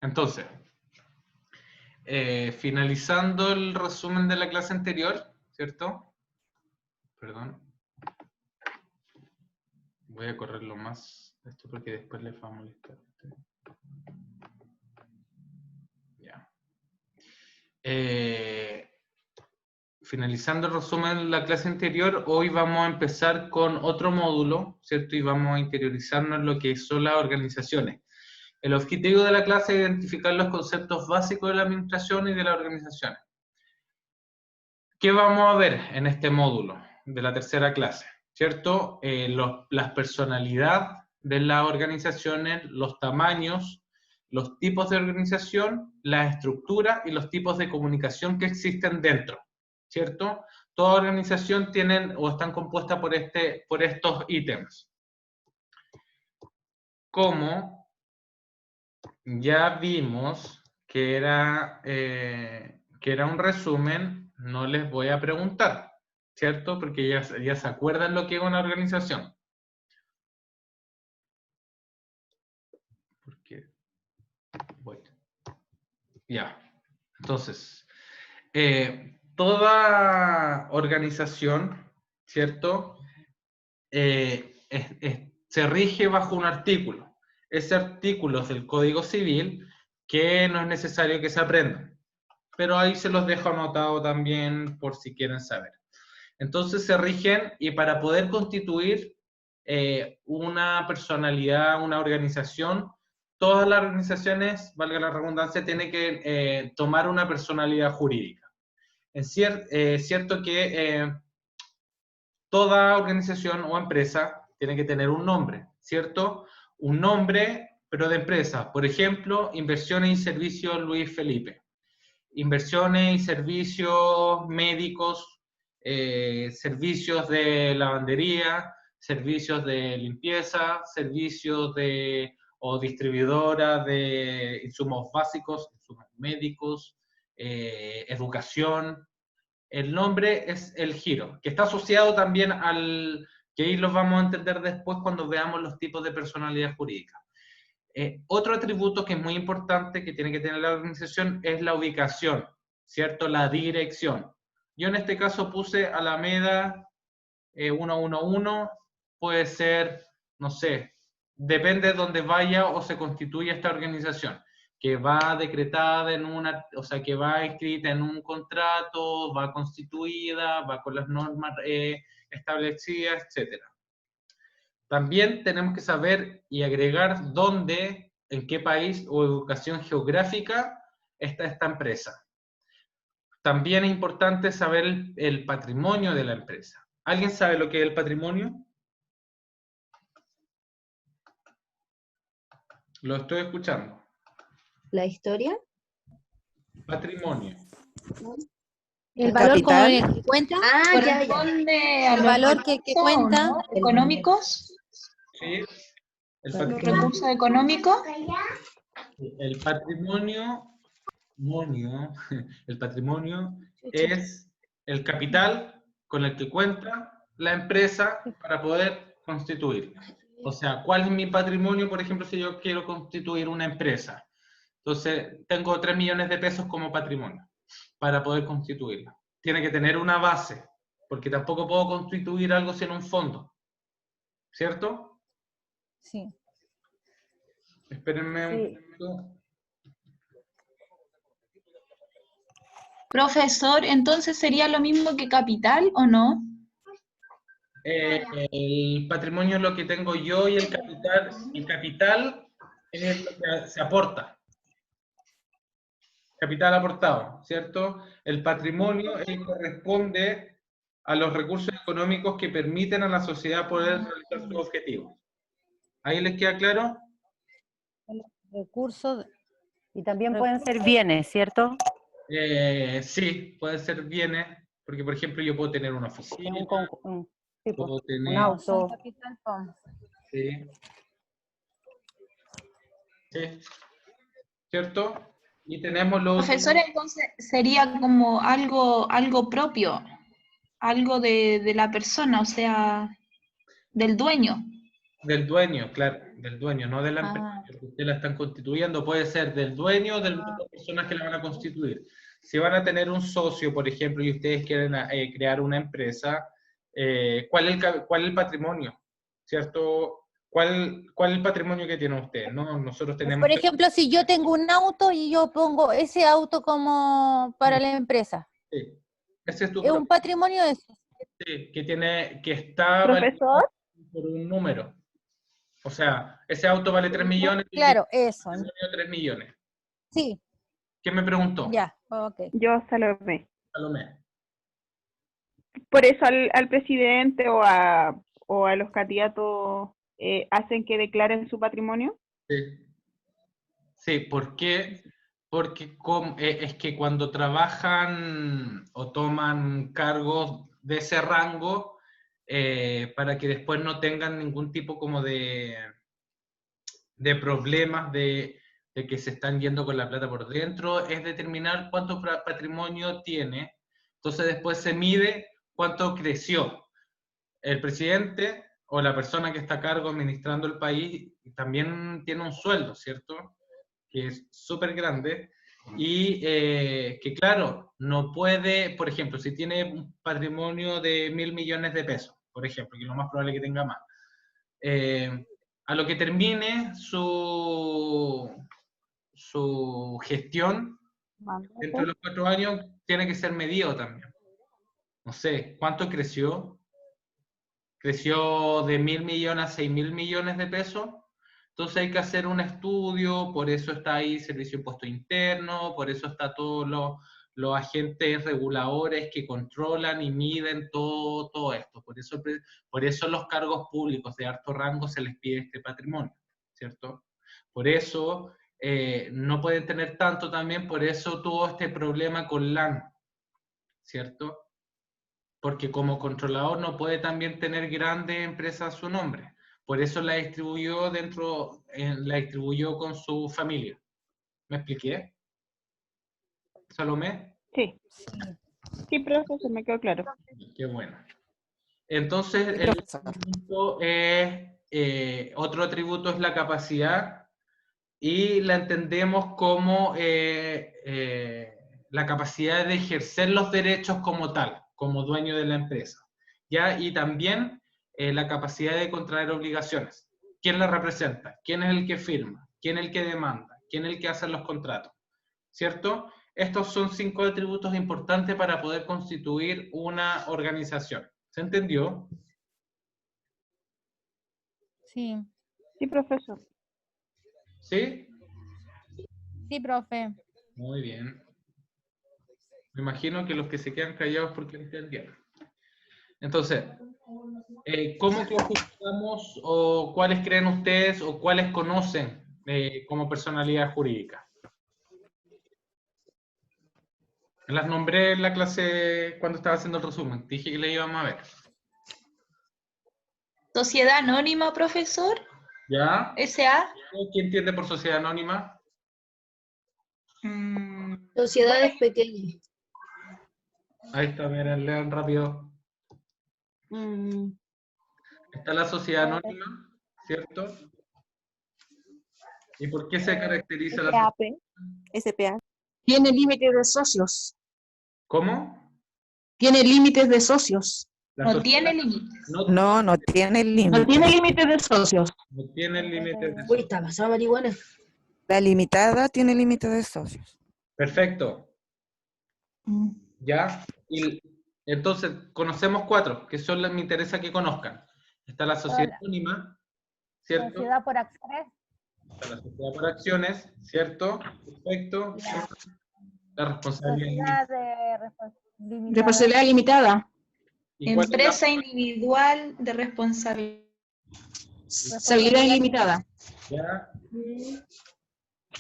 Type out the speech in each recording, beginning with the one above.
Entonces, finalizando el resumen de la clase anterior, ¿cierto? Perdón. Voy a correrlo más esto porque después les va a molestar. Ya. Finalizando el resumen de la clase anterior, hoy vamos a empezar con otro módulo, ¿cierto? Y vamos a interiorizarnos en lo que son las organizaciones. El objetivo de la clase es identificar los conceptos básicos de la administración y de las organizaciones. ¿Qué vamos a ver en este módulo de la tercera clase? ¿Cierto? Las personalidades de las organizaciones, los tamaños, los tipos de organización, las estructuras y los tipos de comunicación que existen dentro, ¿cierto? Toda organización tienen o están compuestas por estos ítems. Como ya vimos que era un resumen, no les voy a preguntar, ¿cierto? Porque ya se acuerdan lo que es una organización. Porque, bueno, ya. Entonces, toda organización, ¿cierto? Se rige bajo un artículo. Ese artículo es del Código Civil que no es necesario que se aprendan. Pero ahí se los dejo anotado también por si quieren saber. Entonces se rigen y para poder constituir una personalidad, una organización, todas las organizaciones, valga la redundancia, tienen que tomar una personalidad jurídica. Es cierto que toda organización o empresa tiene que tener un nombre, ¿cierto? Un nombre, pero de empresa. Por ejemplo, Inversiones y Servicios Luis Felipe. Inversiones y servicios médicos, servicios de lavandería, servicios de limpieza, servicios o distribuidora de insumos básicos, insumos médicos, educación. El nombre es el giro, que está asociado también que ahí los vamos a entender después cuando veamos los tipos de personalidad jurídica. Otro atributo que es muy importante que tiene que tener la organización es la ubicación, ¿cierto? La dirección. Yo en este caso puse Alameda 111, puede ser, no sé, depende de dónde vaya o se constituya esta organización, que va decretada o sea, que va escrita en un contrato, va constituida, va con las normas establecidas, etcétera. También tenemos que saber y agregar dónde, en qué país o ubicación geográfica está esta empresa. También es importante saber el patrimonio de la empresa. ¿Alguien sabe lo que es el patrimonio? Lo estoy escuchando. ¿La historia? Patrimonio. El valor con ¿Capital? el que cuenta, Corresponde a el los valor que recursos, cuenta, ¿no? Económicos, Sí. El los patrimonio, recursos económicos. el patrimonio es el capital con el que cuenta la empresa para poder constituirla. O sea, ¿cuál es mi patrimonio, por ejemplo, si yo quiero constituir una empresa? Entonces, tengo 3 millones de pesos como patrimonio para poder constituirla. Tiene que tener una base, porque tampoco puedo constituir algo sin un fondo. ¿Cierto? sí. Espérenme un momento. Profesor, entonces sería lo mismo que capital, ¿o no? El patrimonio es lo que tengo yo y el capital es lo que se aporta. Capital aportado, ¿cierto? El patrimonio corresponde a los recursos económicos que permiten a la sociedad poder realizar sus objetivos. ¿Ahí les queda claro? Recursos, y también pueden ser bienes, ¿cierto? Sí, pueden ser bienes, porque por ejemplo yo puedo tener una oficina, Sí, puedo un tener... auto. Sí. Sí. ¿Cierto? Y tenemos los... Profesor, entonces sería como algo propio, algo de la persona, o sea, del dueño. Del dueño, claro, del dueño, no de la empresa. Ah. Que usted la están constituyendo, puede ser del dueño o de las personas que la van a constituir. Si van a tener un socio, por ejemplo, y ustedes quieren crear una empresa, ¿cuál es el patrimonio? ¿Cierto? ¿Cuál es el patrimonio que tiene usted? ¿No? Nosotros tenemos... Por ejemplo, si yo tengo un auto y yo pongo ese auto como para la empresa, Sí, ese es tu ¿es un patrimonio eso? sí, que está Profesor, por un número. O sea, ese auto vale 3 millones y Claro, eso. tiene 3 millones. Sí, ¿Qué me preguntó? ya, ok. yo Salomé. Salomé. Por eso al presidente o a los candidatos hacen que declaren su patrimonio. Sí. Sí, ¿por qué? Porque es que cuando trabajan o toman cargos de ese rango, para que después no tengan ningún tipo como de problemas de que se están yendo con la plata por dentro, es determinar cuánto patrimonio tiene. Entonces después se mide cuánto creció. El presidente o la persona que está a cargo administrando el país también tiene un sueldo, ¿cierto? Que es súper grande y que claro, no puede, por ejemplo, si tiene un patrimonio de 1.000 millones de pesos, por ejemplo, que es lo más probable que tenga más, a lo que termine su gestión, dentro de los 4 años, tiene que ser medido también. No sé, ¿cuánto creció? ¿Creció de 1.000 millones a 6.000 millones de pesos? Entonces hay que hacer un estudio, por eso está ahí Servicio de Impuesto Interno, por eso está todos los agentes reguladores que controlan y miden todo esto. Por eso los cargos públicos de alto rango se les pide este patrimonio, ¿cierto? Por eso no pueden tener tanto también, por eso tuvo este problema con LAN, ¿cierto? Porque como controlador no puede también tener grandes empresas a su nombre. Por eso la distribuyó la distribuyó con su familia. ¿Me expliqué? ¿Salomé? Sí. Sí, profesor, me quedó claro. Qué bueno. Entonces, Sí, el profesor. otro atributo es la capacidad y la entendemos como la capacidad de ejercer los derechos como tal, como dueño de la empresa. ¿Ya? Y también la capacidad de contraer obligaciones. ¿Quién la representa? ¿Quién es el que firma? ¿Quién es el que demanda? ¿Quién es el que hace los contratos? ¿Cierto? Estos son 5 atributos importantes para poder constituir una organización. ¿Se entendió? Sí, Sí, profesor. ¿Sí? sí, profe. Muy bien. Me imagino que los que se quedan callados porque entendieron. Entonces, ¿cómo clasificamos o cuáles creen ustedes o cuáles conocen como personalidad jurídica? Las nombré en la clase cuando estaba haciendo el resumen. Dije que le íbamos a ver. Sociedad anónima, profesor. ¿Ya? SA. ¿Quién entiende por sociedad anónima? Sociedades pequeñas. Ahí está, miren, lean rápido. Está la sociedad anónima, ¿cierto? ¿Y por qué se caracteriza la sociedad? SPA. Tiene límites de socios. ¿Cómo? Tiene límites de socios. La No sociedad tiene límites. No, no tiene No límite. tiene límites de socios. no tiene límites de Uy, socios. está pasada marihuana. La limitada tiene límite de socios. Perfecto. ¿Ya? Y entonces, conocemos 4, que son las que me interesa que conozcan. Está la sociedad Hola. anónima, ¿cierto? Sociedad por acciones. Está la sociedad por acciones, ¿cierto? Perfecto. La responsabilidad. Sociedad de responsabilidad. Responsabilidad limitada. ¿Y cuál es la- Empresa individual de responsabilidad. Responsabilidad ilimitada. ¿Ya?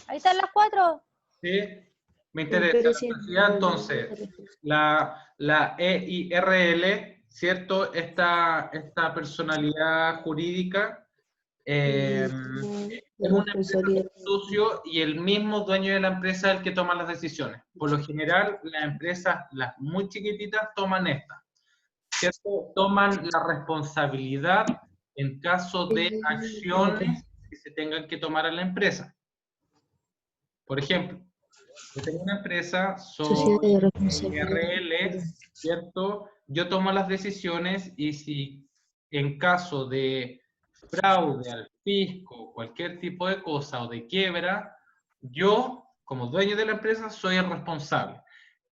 Ahí están las 4. Sí, me interesa la sociedad, entonces, la EIRL, ¿cierto? Esta personalidad jurídica es un socio y el mismo dueño de la empresa es el que toma las decisiones. Por lo general, las empresas, las muy chiquititas, toman esta, ¿cierto? Toman la responsabilidad en caso de acciones que se tengan que tomar en la empresa. Por ejemplo, yo tengo una empresa, Sociedad soy de responsabilidad. IRL, ¿cierto? Yo tomo las decisiones y si en caso de fraude al fisco, cualquier tipo de cosa o de quiebra, yo, como dueño de la empresa, soy el responsable.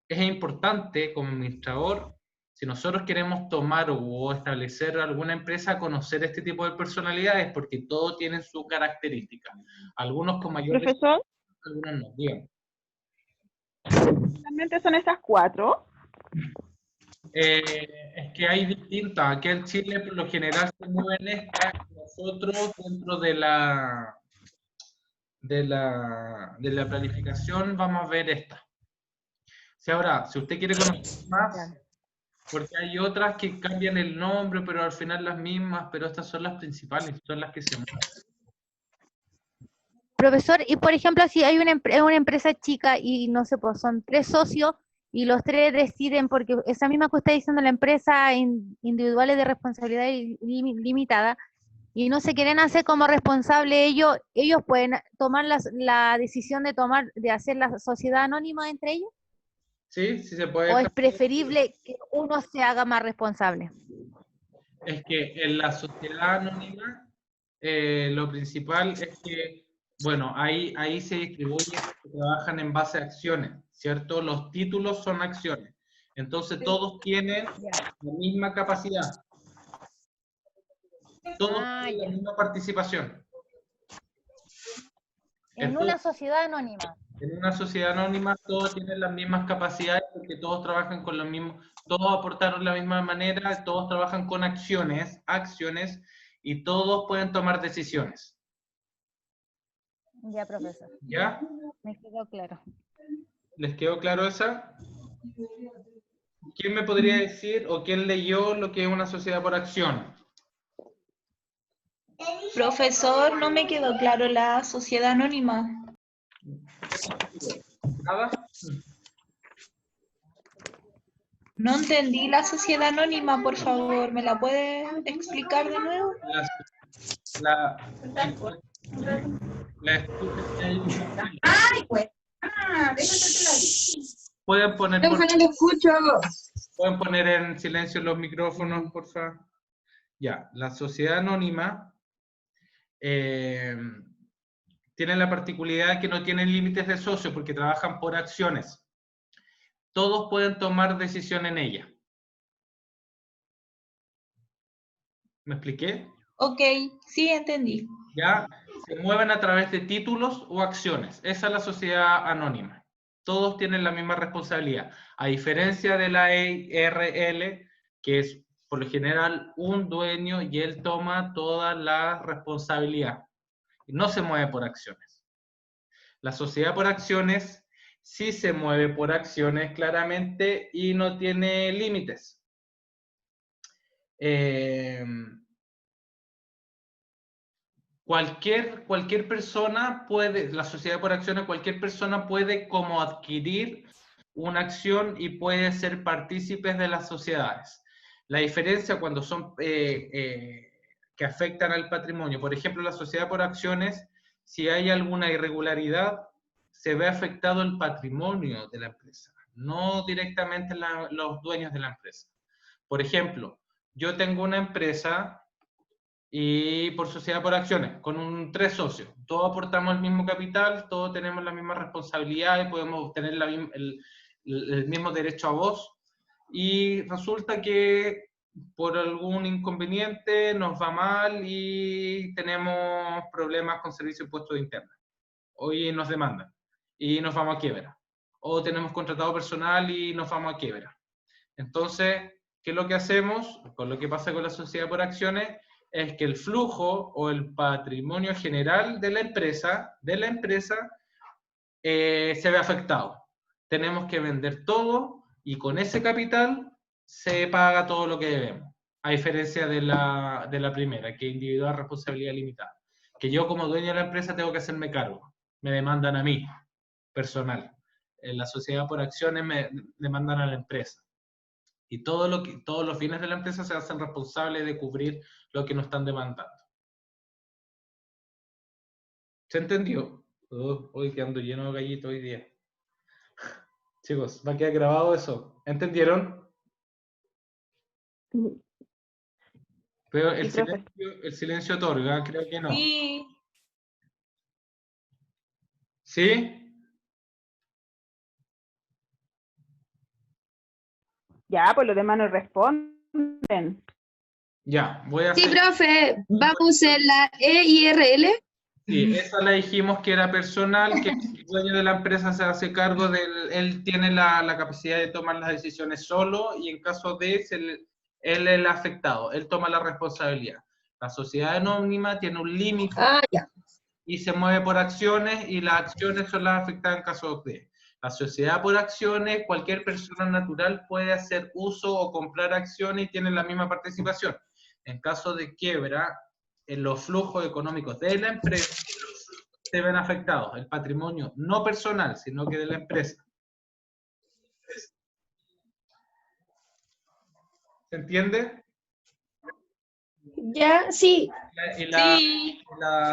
Es importante, como administrador, si nosotros queremos tomar o establecer alguna empresa, conocer este tipo de personalidades, porque todos tienen su característica. Algunos con mayor... Profesor, Algunos no, bien. realmente son esas 4. Es que hay distintas. Aquí en Chile, por lo general, se mueven estas. Nosotros, dentro de la planificación, vamos a ver esta. Si ahora, si usted quiere conocer más, porque hay otras que cambian el nombre, pero al final las mismas, pero estas son las principales, son las que se mueven. Profesor, y por ejemplo, si hay una empresa chica y no sé, pues son 3 socios y los 3 deciden, porque esa misma que usted está diciendo, la empresa individuales de responsabilidad limitada, y no se quieren hacer como responsable ellos pueden tomar la decisión de hacer la sociedad anónima entre ellos, Sí, sí se puede. o es preferible que uno se haga más responsable. Es que en la sociedad anónima, lo principal es que, bueno, ahí se distribuye, trabajan en base a acciones, ¿cierto? Los títulos son acciones. Entonces todos tienen la misma capacidad. Todos tienen la misma participación. En una sociedad anónima. En una sociedad anónima todos tienen las mismas capacidades porque todos trabajan con los mismos, todos aportaron de la misma manera, todos trabajan con acciones y todos pueden tomar decisiones. Ya, profesor. ¿Ya? Me quedó claro. ¿Les quedó claro esa? ¿Quién me podría decir o quién leyó lo que es una sociedad por acción? Profesor, no me quedó claro la sociedad anónima. ¿Nada? No entendí la sociedad anónima, por favor. ¿Me la puede explicar de nuevo? ¿Pueden poner, No le escucho. ¿pueden poner en silencio los micrófonos, por favor? Ya, la sociedad anónima tiene la particularidad que no tienen límites de socio porque trabajan por acciones. Todos pueden tomar decisión en ella. ¿Me expliqué? Ok, sí, entendí. Ya, se mueven a través de títulos o acciones. Esa es la sociedad anónima. Todos tienen la misma responsabilidad. A diferencia de la IRL, que es por lo general un dueño y él toma toda la responsabilidad. No se mueve por acciones. La sociedad por acciones sí se mueve por acciones claramente y no tiene límites. Cualquier persona puede, la sociedad por acciones, cualquier persona puede como adquirir una acción y puede ser partícipes de las sociedades. La diferencia cuando son que afectan al patrimonio, por ejemplo, la sociedad por acciones, si hay alguna irregularidad, se ve afectado el patrimonio de la empresa, no directamente los dueños de la empresa. Por ejemplo, yo tengo una empresa y por sociedad por acciones, con 3 socios. Todos aportamos el mismo capital, todos tenemos las mismas responsabilidades, podemos tener el mismo derecho a voz, y resulta que por algún inconveniente nos va mal y tenemos problemas con servicio de impuestos internos. Hoy nos demandan y nos vamos a quiebra. O tenemos contratado personal y nos vamos a quiebra. Entonces, ¿qué es lo que hacemos? Con lo que pasa con la sociedad por acciones, es que el flujo o el patrimonio general de la empresa se ve afectado. Tenemos que vender todo y con ese capital se paga todo lo que debemos. A diferencia de la primera, que es individual responsabilidad limitada. Que yo como dueño de la empresa tengo que hacerme cargo. Me demandan a mí, personal. En la sociedad por acciones me demandan a la empresa. Y todos los bienes de la empresa se hacen responsables de cubrir lo que no están demandando. ¿Se entendió? Hoy que ando lleno de gallitos hoy día. Chicos, va a quedar grabado eso. ¿Entendieron? Pero Sí, profe. el silencio otorga, creo que no. Sí. ¿Sí? Ya, pues los demás no responden. Ya, voy a Sí, hacer... profe, vamos en la EIRL. Sí, esa la dijimos que era personal, que el dueño de la empresa se hace cargo él tiene la capacidad de tomar las decisiones solo y en caso de él es el afectado, él toma la responsabilidad. La sociedad anónima tiene un límite Ah, ya. y se mueve por acciones y las acciones son las afectadas en caso de. La sociedad por acciones, cualquier persona natural puede hacer uso o comprar acciones y tiene la misma participación. En caso de quiebra, en los flujos económicos de la empresa se ven afectados, el patrimonio no personal, sino que de la empresa. ¿Se entiende? Ya, sí. Y la Sí.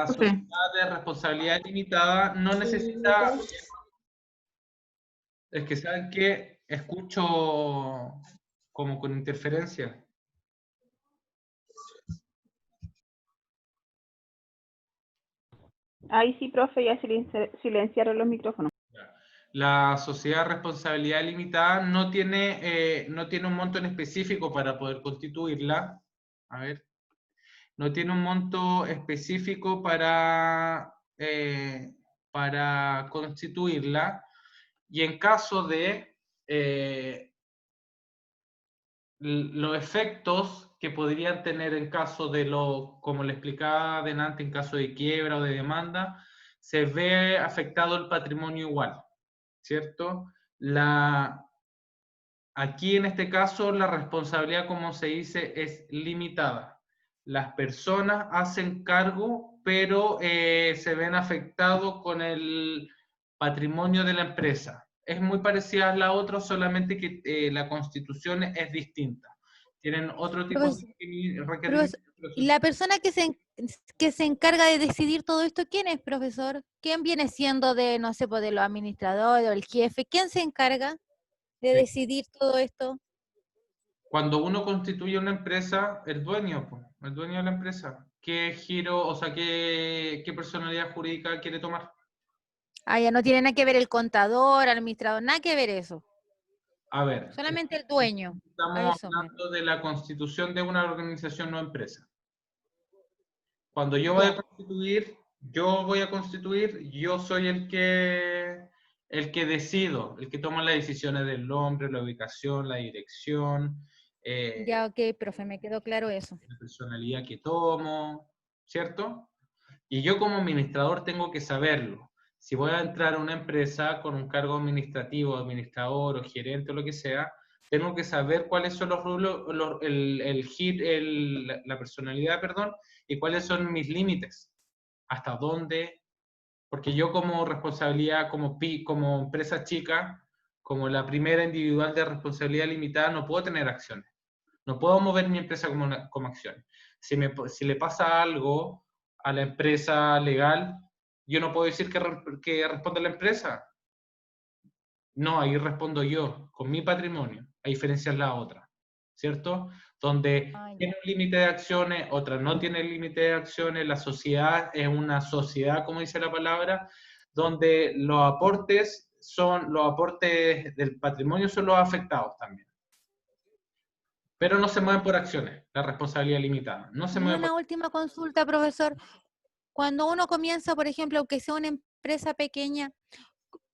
sociedad de responsabilidad limitada no necesita... Es que, ¿saben qué? Escucho como con interferencia. Ahí sí, profe, ya silenciaron los micrófonos. La sociedad de responsabilidad limitada no tiene un monto en específico para poder constituirla. A ver. No tiene un monto específico para constituirla. Y en caso de los efectos que podrían tener en caso de como le explicaba adelante, en caso de quiebra o de demanda, se ve afectado el patrimonio igual, ¿cierto? Aquí en este caso la responsabilidad, como se dice, es limitada. Las personas hacen cargo, pero se ven afectados con el patrimonio de la empresa. Es muy parecida a la otra, solamente que la constitución es distinta. Tienen otro tipo de requerimientos. ¿Y la persona que se encarga de decidir todo esto, quién es, profesor? ¿Quién viene siendo de, no sé, pues, de los administradores o el jefe? ¿Quién se encarga de decidir todo esto? Cuando uno constituye una empresa, el dueño de la empresa, ¿qué giro, o sea, qué personalidad jurídica quiere tomar? Ah, ya no tiene nada que ver el contador, el administrador, nada que ver eso. A ver, Solamente el dueño. A estamos eso hablando de la constitución de una organización no empresa. Cuando yo voy Ya. a constituir, yo soy el que decido, el que toma las decisiones del nombre, la ubicación, la dirección, Ya, ok, profe, me quedó claro eso. la personalidad que tomo, ¿cierto? Y yo como administrador tengo que saberlo. Si voy a entrar a una empresa con un cargo administrativo, administrador o gerente o lo que sea, tengo que saber cuáles son los rubros, la personalidad, perdón, y cuáles son mis límites. Hasta dónde, porque yo como responsabilidad, como empresa chica, como la primera individual de responsabilidad limitada, no puedo tener acciones. No puedo mover mi empresa como acciones. Si le pasa algo a la empresa legal, yo no puedo decir que responda la empresa. No, ahí respondo yo, con mi patrimonio, a diferencia de la otra, ¿cierto? Donde tiene un límite de acciones, otra no tiene límite de acciones, la sociedad es una sociedad, como dice la palabra, donde los aportes del patrimonio son los afectados también. Pero no se mueven por acciones, la responsabilidad limitada. No se Y mueve una última consulta, profesor. Cuando uno comienza, por ejemplo, aunque sea una empresa pequeña,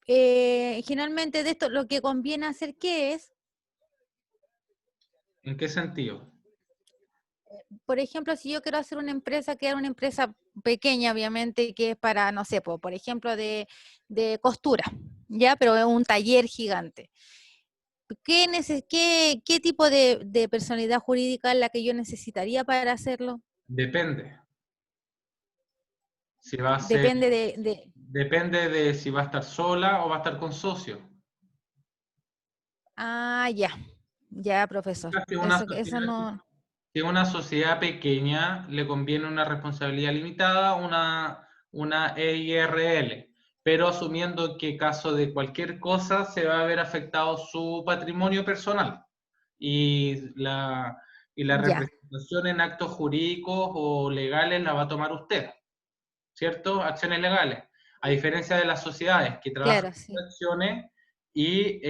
generalmente de esto lo que conviene hacer, ¿qué es? ¿En qué sentido? Por ejemplo, si yo quiero hacer una empresa, que es una empresa pequeña, obviamente, que es para, no sé, por ejemplo, de costura, ¿ya? Pero es un taller gigante. ¿Qué tipo de personalidad jurídica es la que yo necesitaría para hacerlo? Depende. Si va a ser, Depende depende de si va a estar sola o va a estar con socio. Ah, ya. Ya, profesor. Que una Eso no. que a una sociedad pequeña le conviene una responsabilidad limitada, una EIRL, pero asumiendo que caso de cualquier cosa se va a ver afectado su patrimonio personal y la Ya, representación en actos jurídicos o legales la va a tomar usted, ¿cierto? Acciones legales. A diferencia de las sociedades que trabajan claro, sí. por acciones y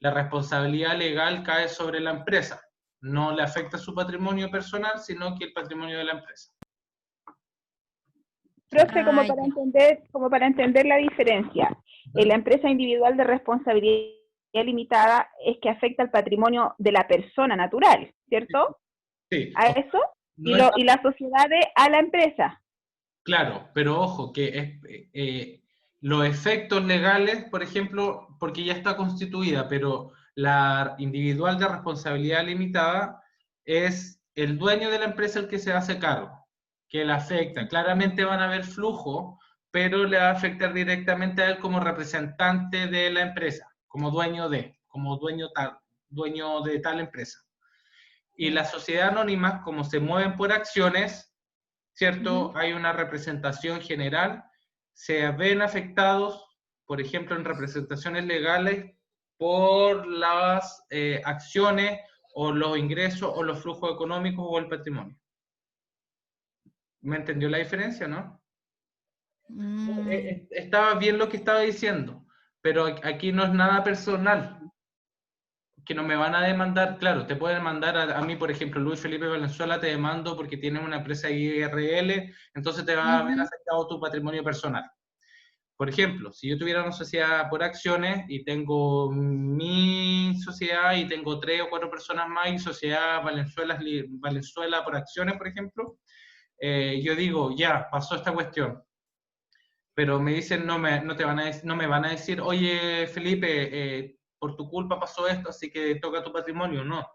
la responsabilidad legal cae sobre la empresa. No le afecta su patrimonio personal, sino que el patrimonio de la empresa. Profe, Ah, ya. como para entender la diferencia, la empresa individual de responsabilidad limitada es que afecta al patrimonio de la persona natural, ¿cierto? Sí, A eso, no es y la sociedad a la empresa. claro, pero ojo, que los efectos legales, por ejemplo, porque ya está constituida, pero la individual de responsabilidad limitada es el dueño de la empresa el que se hace cargo, que le afecta. Claramente van a haber flujo, pero le va a afectar directamente a él como representante de la empresa, como dueño de tal empresa. Y las sociedades anónimas, como se mueven por acciones, ¿cierto? Hay una representación general, se ven afectados, por ejemplo, en representaciones legales, por las acciones o los ingresos o los flujos económicos o el patrimonio. ¿Me entendió la diferencia, no? Estaba bien lo que estaba diciendo, pero aquí no es nada personal. Que no me van a demandar, claro, te pueden demandar a mí, por ejemplo, Luis Felipe Valenzuela, te demando porque tienes una empresa IRL, entonces te va a haber afectado tu patrimonio personal. Por ejemplo, si yo tuviera una sociedad por acciones y tengo mi sociedad y tengo 3 o 4 personas más y sociedad Valenzuela por acciones, por ejemplo, yo digo, ya, pasó esta cuestión. Pero me dicen, no me van a decir, oye, Felipe, por tu culpa pasó esto, así que toca tu patrimonio. No.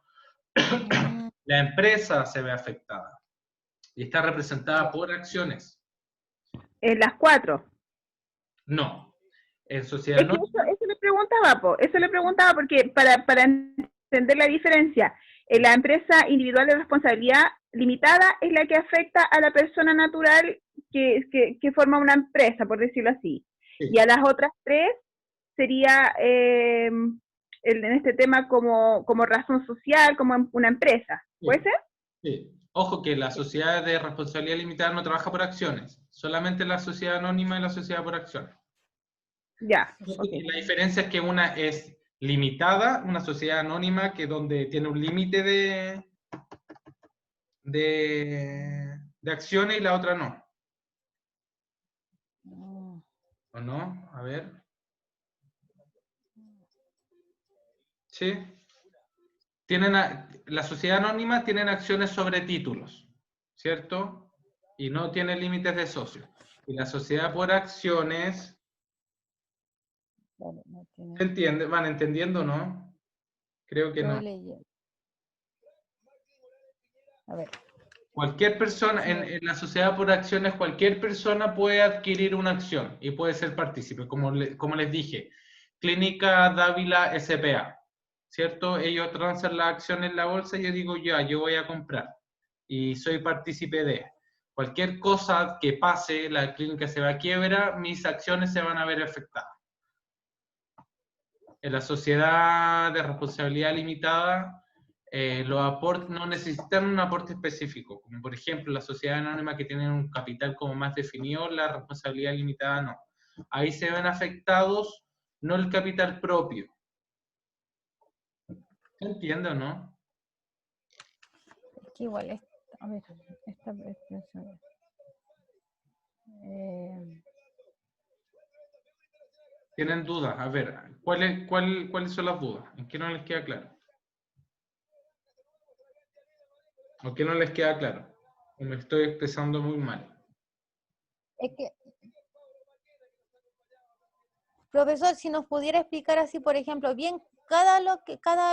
La empresa se ve afectada y está representada por acciones. Las 4. No. En sociedad Es que no. eso le preguntaba porque para entender la diferencia, la empresa individual de responsabilidad limitada es la que afecta a la persona natural que forma una empresa, por decirlo así. Sí. Y a las otras 3 sería en este tema como razón social, como una empresa. ¿Puede Sí. ser? Sí. Ojo que la sociedad de responsabilidad limitada no trabaja por acciones, solamente la sociedad anónima y la sociedad por acciones. Ya. Okay. La diferencia es que una es limitada, una sociedad anónima que donde tiene un límite de acciones y la otra no. ¿O no? A ver. Sí. La sociedad anónima tienen acciones sobre títulos, ¿cierto? Y no tiene límites de socios. Y la sociedad por acciones, ¿se entiende? ¿Van entendiendo, no? Creo que no. A ver. Cualquier persona, en la sociedad por acciones, cualquier persona puede adquirir una acción y puede ser partícipe, como les dije. Clínica Dávila S.p.A., ¿cierto? Ellos transan la acción en la bolsa y yo digo, ya, yo voy a comprar y soy partícipe de. Cualquier cosa que pase, la clínica se va a quiebra, mis acciones se van a ver afectadas. En la sociedad de responsabilidad limitada, los aportes no necesitan un aporte específico, como por ejemplo la sociedad anónima que tiene un capital como más definido, la responsabilidad limitada no. Ahí se ven afectados no el capital propio. ¿Se entiende o no? Es que igual es, a ver, esta expresión. ¿Tienen dudas? A ver, ¿cuáles son las dudas? ¿En qué no les queda claro? ¿O qué no les queda claro? ¿O me estoy expresando muy mal? Es que, profesor, si nos pudiera explicar así, por ejemplo, bien cada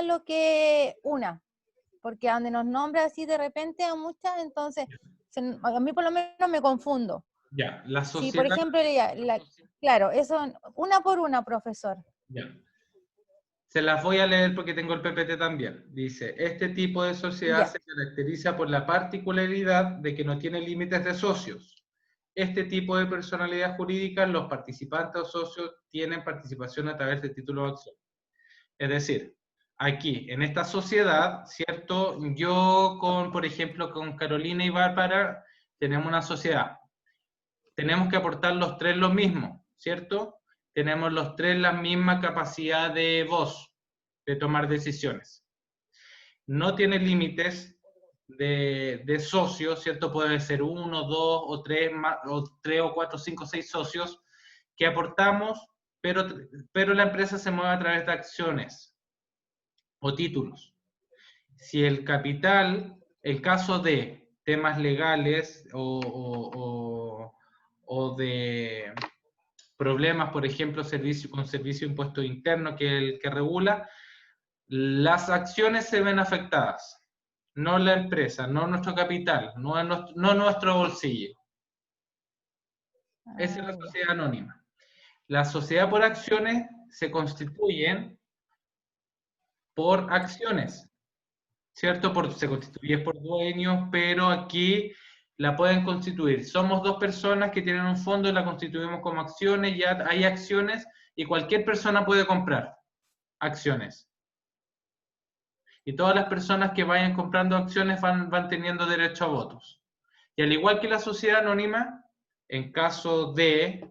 lo que una, porque a donde nos nombra así de repente a muchas, entonces a mí por lo menos me confundo. Ya, la sociedad... Sí, por ejemplo, claro, eso una por una, profesor. Ya. Se las voy a leer porque tengo el PPT también. Dice, este tipo de sociedad Ya. se caracteriza por la particularidad de que no tiene límites de socios. Este tipo de personalidad jurídica, los participantes o socios tienen participación a través de títulos de acción. Es decir, aquí, en esta sociedad, ¿cierto? Yo por ejemplo, con Carolina y Bárbara, tenemos una sociedad. Tenemos que aportar los tres lo mismo, ¿cierto? Tenemos los tres la misma capacidad de voz, de tomar decisiones. No tiene límites de socios, ¿cierto? Puede ser 1, 2 o 3, o 3 o 4, 5, 6 socios que aportamos, pero la empresa se mueve a través de acciones o títulos. Si el capital, el caso de temas legales o de problemas, por ejemplo, con servicio de impuesto interno que el que regula, las acciones se ven afectadas, no la empresa, no nuestro capital, no nuestro bolsillo. Esa es la sociedad anónima. La sociedad por acciones se constituyen por acciones, ¿cierto? Se constituye por dueños, pero aquí la pueden constituir. Somos dos personas que tienen un fondo y la constituimos como acciones, ya hay acciones y cualquier persona puede comprar acciones. Y todas las personas que vayan comprando acciones van teniendo derecho a votos. Y al igual que la sociedad anónima, en caso de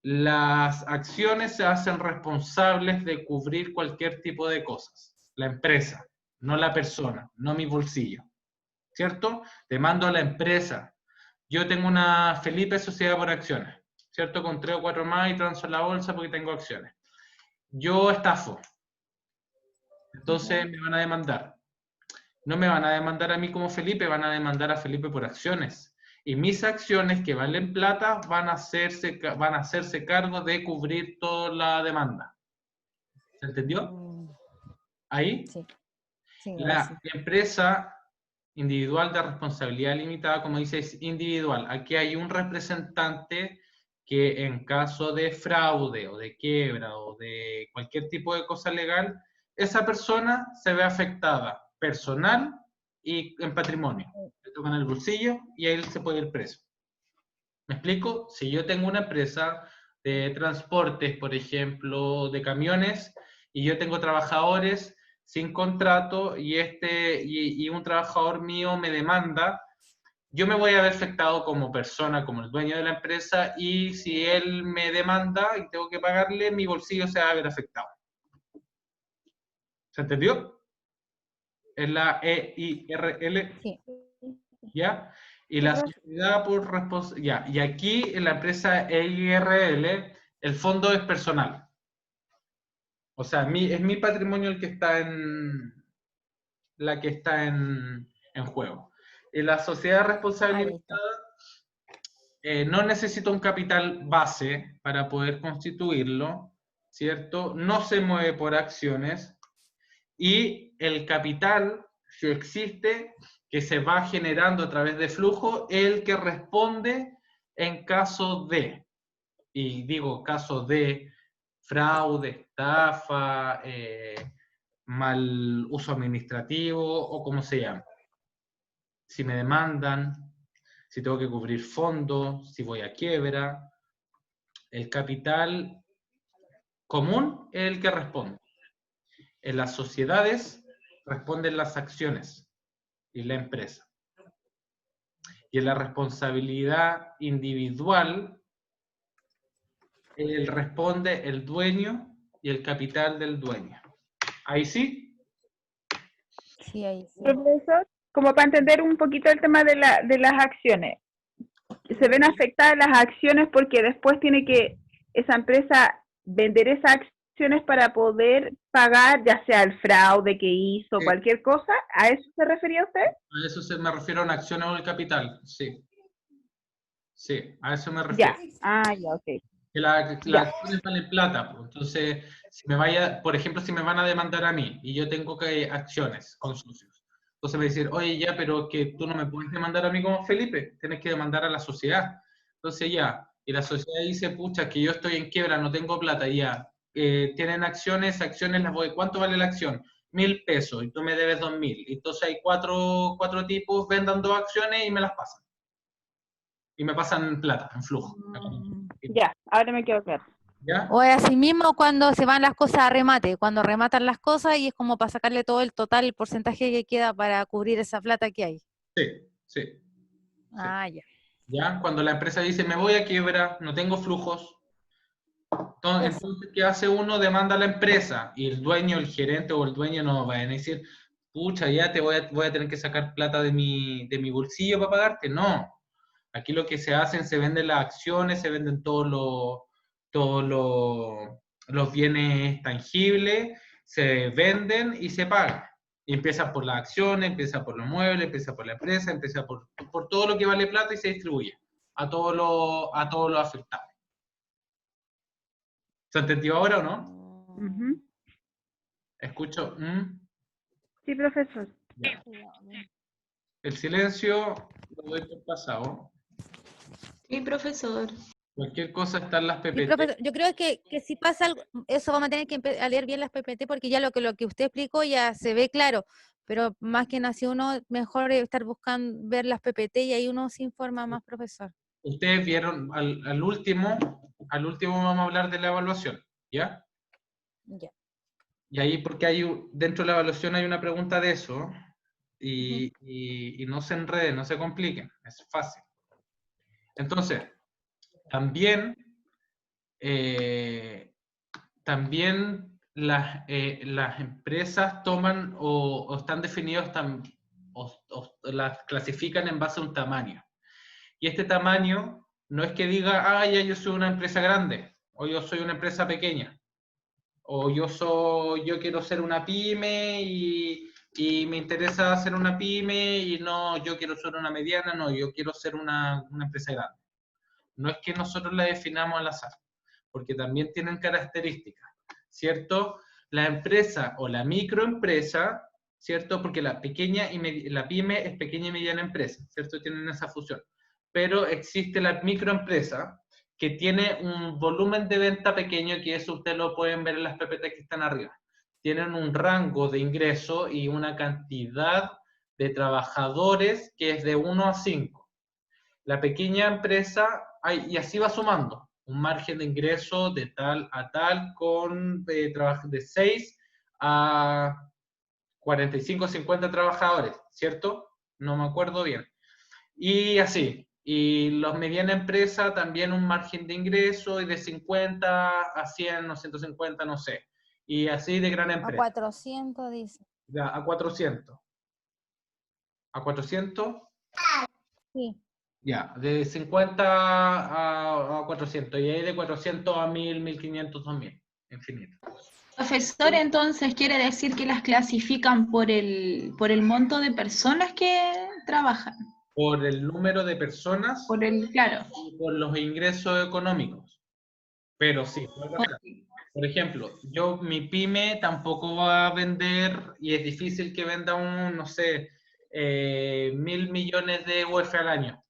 las acciones se hacen responsables de cubrir cualquier tipo de cosas. La empresa, no la persona, no mi bolsillo. ¿Cierto? Demando a la empresa. Yo tengo una Felipe Sociedad por Acciones, ¿cierto? Con 3 o 4 más y transo en la bolsa porque tengo acciones. Yo estafo. Entonces me van a demandar. No me van a demandar a mí como Felipe, van a demandar a Felipe por acciones. Y mis acciones que valen plata van a hacerse cargo de cubrir toda la demanda. ¿Se entendió? ¿Ahí? Sí. Sí, La empresa individual de responsabilidad limitada, como dice, es individual. Aquí hay un representante que en caso de fraude o de quiebra o de cualquier tipo de cosa legal, esa persona se ve afectada personal y en patrimonio. Le tocan el bolsillo y ahí se puede ir preso. ¿Me explico? Si yo tengo una empresa de transportes, por ejemplo, de camiones, y yo tengo trabajadores sin contrato y un trabajador mío me demanda, yo me voy a ver afectado como persona, como el dueño de la empresa, y si él me demanda y tengo que pagarle, mi bolsillo se va a ver afectado. ¿Se entendió? Es la EIRL. Sí. ¿Ya? Y la sociedad por responsabilidad. Ya. Y aquí en la empresa EIRL, el fondo es personal. O sea, es mi patrimonio el que está en juego. Y la sociedad responsable limitada no necesita un capital base para poder constituirlo, ¿cierto? No se mueve por acciones y el capital, si existe, que se va generando a través de flujo, el que responde en caso de, y digo caso de fraude, estafa, mal uso administrativo o como se llama. Si me demandan, si tengo que cubrir fondos, si voy a quiebra, el capital común es el que responde. En las sociedades responden las acciones y la empresa. Y en la responsabilidad individual, responde el dueño y el capital del dueño. ¿Ahí sí? Sí, ahí sí. Profesor, como para entender un poquito el tema de las acciones, se ven afectadas las acciones porque después tiene que esa empresa vender esas acciones para poder pagar ya sea el fraude que hizo, cualquier cosa. ¿A eso se refería usted? A eso me refiero a una acción o el capital, sí. Sí, a eso me refiero. Ya, ok. Que las acciones valen plata, pues. Entonces, por ejemplo, si me van a demandar a mí y yo tengo que acciones con socios, entonces me dicen, oye, ya, pero que tú no me puedes demandar a mí como Felipe, tienes que demandar a la sociedad. Entonces ya, y la sociedad dice, pucha, que yo estoy en quiebra, no tengo plata, ya, tienen acciones las voy, ¿cuánto vale la acción? 1.000 pesos, y tú me debes 2.000. Entonces hay cuatro tipos, vendan 2 acciones y me las pasan. Y me pasan plata, en flujo. Ya, ahora me quedo claro. ¿Ya? O es así mismo cuando se van las cosas a remate, cuando rematan las cosas y es como para sacarle todo el total, el porcentaje que queda para cubrir esa plata que hay. Sí. Ah, ya. ¿Ya? Cuando la empresa dice, me voy a quiebra, no tengo flujos, entonces, ¿qué hace uno? Demanda a la empresa, y el dueño, el gerente o el dueño no va a decir, pucha, ya voy a tener que sacar plata de mi bolsillo para pagarte. No. Aquí lo que se hacen, se venden las acciones, se venden los bienes tangibles, se venden y se pagan. Y empieza por las acciones, empieza por los muebles, empieza por la empresa, empieza por todo lo que vale plata y se distribuye a todos los afectados. ¿Se entendió ahora o no? Ujú. Escucho. Sí, profesor. Ya. El silencio lo doy por pasado. Sí, profesor. Cualquier cosa está en las Sí, PPT. profesor, yo creo que si pasa algo, eso vamos a tener que a leer bien las PPT porque ya lo que usted explicó ya se ve claro, pero más que nada si uno mejor estar buscando ver las PPT y ahí uno se informa más, profesor. Ustedes vieron al último vamos a hablar de la evaluación, ¿ya? Ya. Y ahí porque dentro de la evaluación hay una pregunta de eso y no se enreden, no se compliquen, es fácil. Entonces, también las empresas toman o están definidos, o las clasifican en base a un tamaño. Y este tamaño no es que diga, ya yo soy una empresa grande, o yo soy una empresa pequeña, o yo quiero ser una pyme y me interesa ser una pyme y no, yo quiero ser una mediana, no, yo quiero ser una empresa grande. No es que nosotros la definamos al azar, porque también tienen características, ¿cierto? La empresa o la microempresa, ¿cierto? Porque la pyme es pequeña y mediana empresa, ¿cierto? Tienen esa fusión. Pero existe la microempresa que tiene un volumen de venta pequeño, que eso ustedes lo pueden ver en las PPT que están arriba. Tienen un rango de ingreso y una cantidad de trabajadores que es de 1 a 5. La pequeña empresa, y así va sumando, un margen de ingreso de tal a tal con de 6 a 45, 50 trabajadores, ¿cierto? No me acuerdo bien. Y así. Y los mediana empresa también un margen de ingreso y de 50 a 100 o 150, no sé. Y así de gran A empresa. 400 dice. Ya, a 400. ¿A 400? Sí. Ya, de 50 a 400. Y ahí de 400 a 1000, 1500, 2000. Infinito. Profesor, entonces quiere decir que las clasifican por el monto de personas que trabajan. Por el número de personas Claro. y por los ingresos económicos. Pero sí, por ejemplo, mi pyme tampoco va a vender, y es difícil que venda no sé, 1.000 millones de UF al año,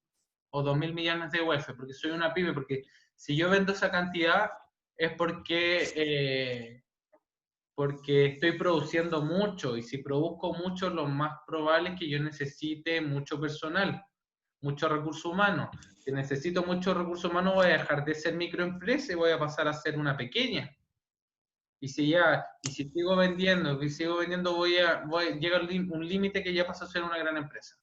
o 2.000 millones de UF, porque soy una pyme, porque si yo vendo esa cantidad es porque estoy produciendo mucho, y si produzco mucho, lo más probable es que yo necesite mucho personal, mucho recurso humano. Si necesito mucho recurso humano, voy a dejar de ser microempresa y voy a pasar a ser una pequeña. Y si sigo vendiendo, llega un límite que ya pasa a ser una gran empresa.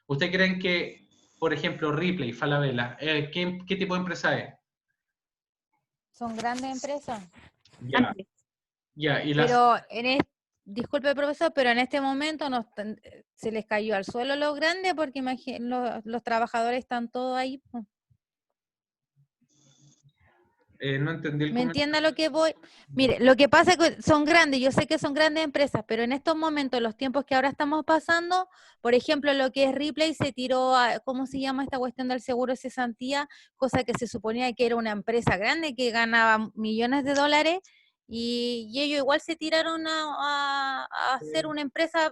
¿Ustedes creen que, por ejemplo, Ripley, Falabella, qué tipo de empresa es? Son grandes empresas. Ya, y Pero disculpe, profesor, pero en este momento se les cayó al suelo los grandes porque los trabajadores están todos ahí. Pues. no entendí el ¿Me comentario. entiende a lo que voy? Mire, lo que pasa es que son grandes, yo sé que son grandes empresas, pero en estos momentos, los tiempos que ahora estamos pasando, por ejemplo, lo que es Ripley se tiró ¿cómo se llama esta cuestión del seguro de cesantía? Cosa que se suponía que era una empresa grande que ganaba millones de dólares, y ellos igual se tiraron a hacer una empresa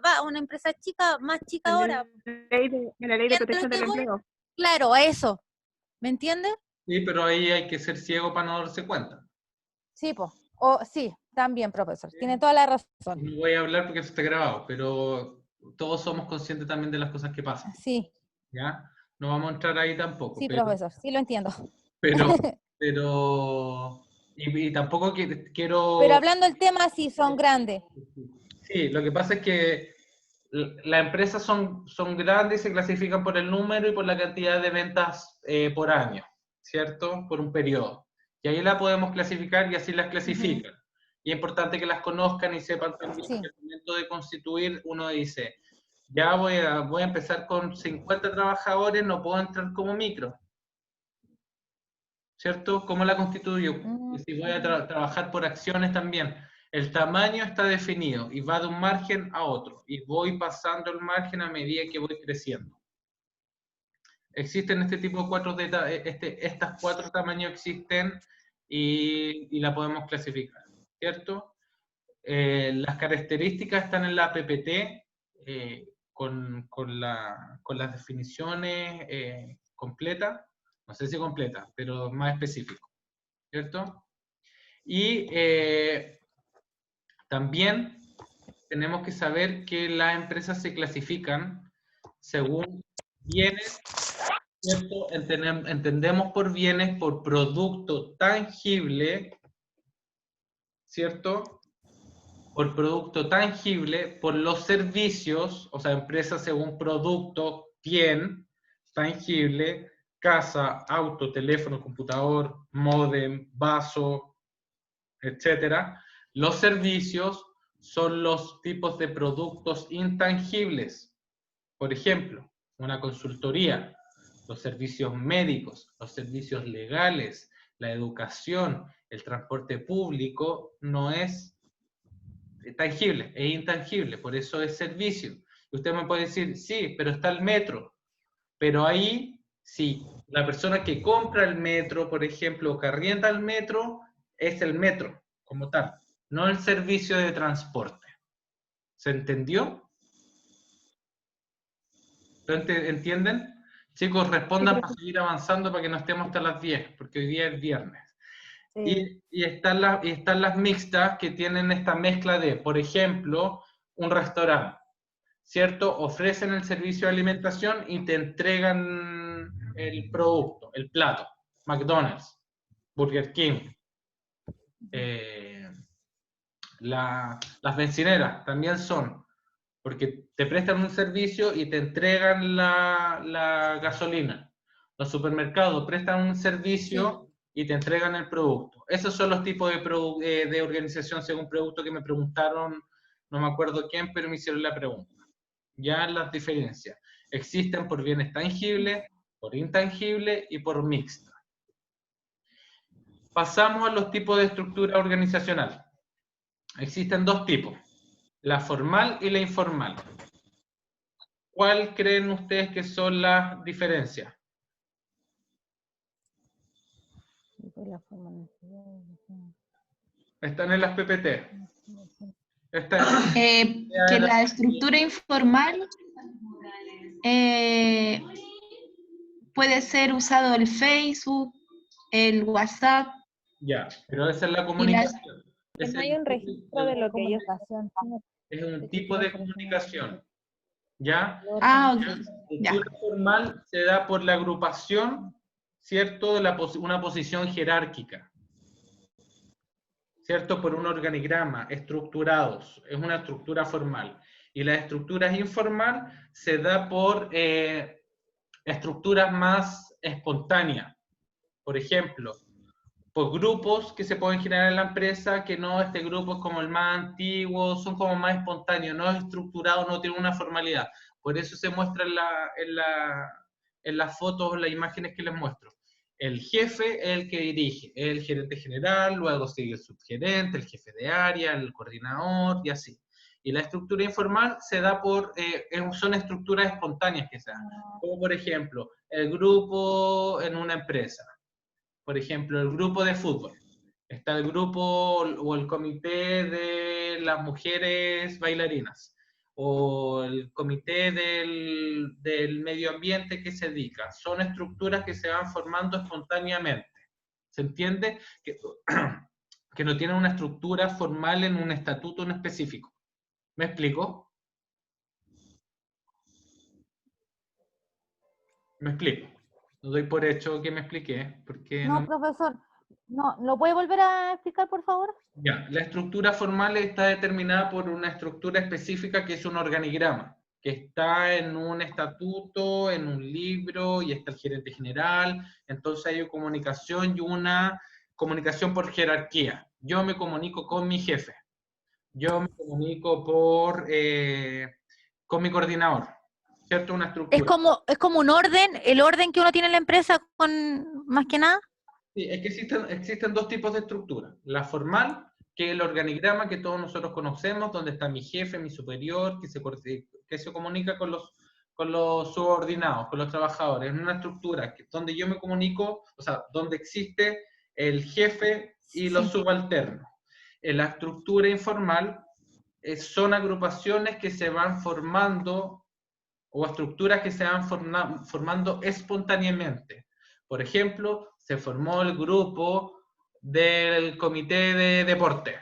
chica, más chica ahora. En la ley de protección del empleo. Claro, a eso. ¿Me entiende? Sí, pero ahí hay que ser ciego para no darse cuenta. Sí, pues. Sí, también, profesor. Tiene toda la razón. No voy a hablar porque eso está grabado, pero todos somos conscientes también de las cosas que pasan, Sí, ¿ya? No vamos a entrar ahí tampoco, sí, profesor. Sí, lo entiendo. pero, y tampoco quiero... Pero hablando del tema, sí, son grandes. Sí, lo que pasa es que las empresas son grandes y se clasifican por el número y por la cantidad de ventas por año, ¿cierto? Por un periodo. Y ahí la podemos clasificar y así las clasifican. Y es importante que las conozcan y sepan también Sí. que al momento de constituir uno dice, ya voy a empezar con 50 trabajadores, no puedo entrar como micro, ¿cierto? ¿Cómo la constituyo? Y si voy a trabajar por acciones también. El tamaño está definido y va de un margen a otro. Y voy pasando el margen a medida que voy creciendo. Existen este tipo de estas 4 tamaños existen y la podemos clasificar, ¿cierto? Las características están en la PPT con las definiciones completas. No sé si completa, pero más específico, ¿cierto? Y también tenemos que saber que las empresas se clasifican según bienes, ¿cierto? Entendemos por bienes, por producto tangible, ¿cierto? Por producto tangible, por los servicios, o sea, empresas según producto, bien, tangible, casa, auto, teléfono, computador, módem, vaso, etcétera. Los servicios son los tipos de productos intangibles. Por ejemplo, una consultoría, los servicios médicos, los servicios legales, la educación, el transporte público, no es tangible, es intangible, por eso es servicio. Y usted me puede decir, sí, pero está el metro. Pero ahí, sí, la persona que compra el metro, por ejemplo, o que arrienda el metro, es el metro, como tal, no el servicio de transporte. ¿Se entendió? ¿Entienden? Chicos, respondan para seguir avanzando para que no estemos hasta las 10, porque hoy día es viernes. Y están las mixtas que tienen esta mezcla de, por ejemplo, un restaurante, ¿cierto? Ofrecen el servicio de alimentación y te entregan el producto, el plato. McDonald's, Burger King, las bencineras también son, porque te prestan un servicio y te entregan la gasolina. Los supermercados prestan un servicio y te entregan el producto. Esos son los tipos de organización según producto que me preguntaron, no me acuerdo quién, pero me hicieron la pregunta. Ya las diferencias. Existen por bienes tangibles, por intangibles y por mixta. Pasamos a los tipos de estructura organizacional. Existen 2 tipos, la formal y la informal. ¿Cuál creen ustedes que son las diferencias? Están en las PPT. Que la estructura informal puede ser usado el Facebook, el WhatsApp. Ya, pero esa es la comunicación. No hay un registro de lo que ellos hacen. Es un tipo de comunicación. ¿Ya? Ah, ok. La estructura formal se da por la agrupación, ¿cierto? De una posición jerárquica. ¿Cierto? Por un organigrama, estructurados. Es una estructura formal. Y la estructura informal se da por estructuras más espontáneas. Por ejemplo, por grupos que se pueden generar en la empresa, que no, este grupo es como el más antiguo, son como más espontáneos, no es estructurado, no tiene una formalidad. Por eso se muestra en las fotos, en las imágenes que les muestro. El jefe es el que dirige, es el gerente general, luego sigue el subgerente, el jefe de área, el coordinador y así. Y la estructura informal se da son estructuras espontáneas que se dan. Como por ejemplo, el grupo en una empresa. Por ejemplo, el grupo de fútbol. Está el grupo o el comité de las mujeres bailarinas. O el comité del medio ambiente que se dedica. Son estructuras que se van formando espontáneamente. ¿Se entiende? que no tienen una estructura formal en un estatuto en específico. ¿Me explico? Me explico. No doy por hecho que me expliqué, porque No, profesor, no, ¿lo puede volver a explicar, por favor? Ya, la estructura formal está determinada por una estructura específica que es un organigrama, que está en un estatuto, en un libro, y está el gerente general. Entonces hay una comunicación y una comunicación por jerarquía. Yo me comunico con mi jefe. Yo me comunico con mi coordinador. ¿Cierto? Una estructura. Es como un orden, el orden que uno tiene en la empresa con más que nada. Sí, es que existen dos tipos de estructura. La formal, que es el organigrama que todos nosotros conocemos, donde está mi jefe, mi superior, que se comunica con los subordinados, con los trabajadores. En una estructura donde yo me comunico, o sea, donde existe el jefe y los subalternos. En la estructura informal son agrupaciones que se van formando o estructuras que se van formando espontáneamente. Por ejemplo, se formó el grupo del comité de deporte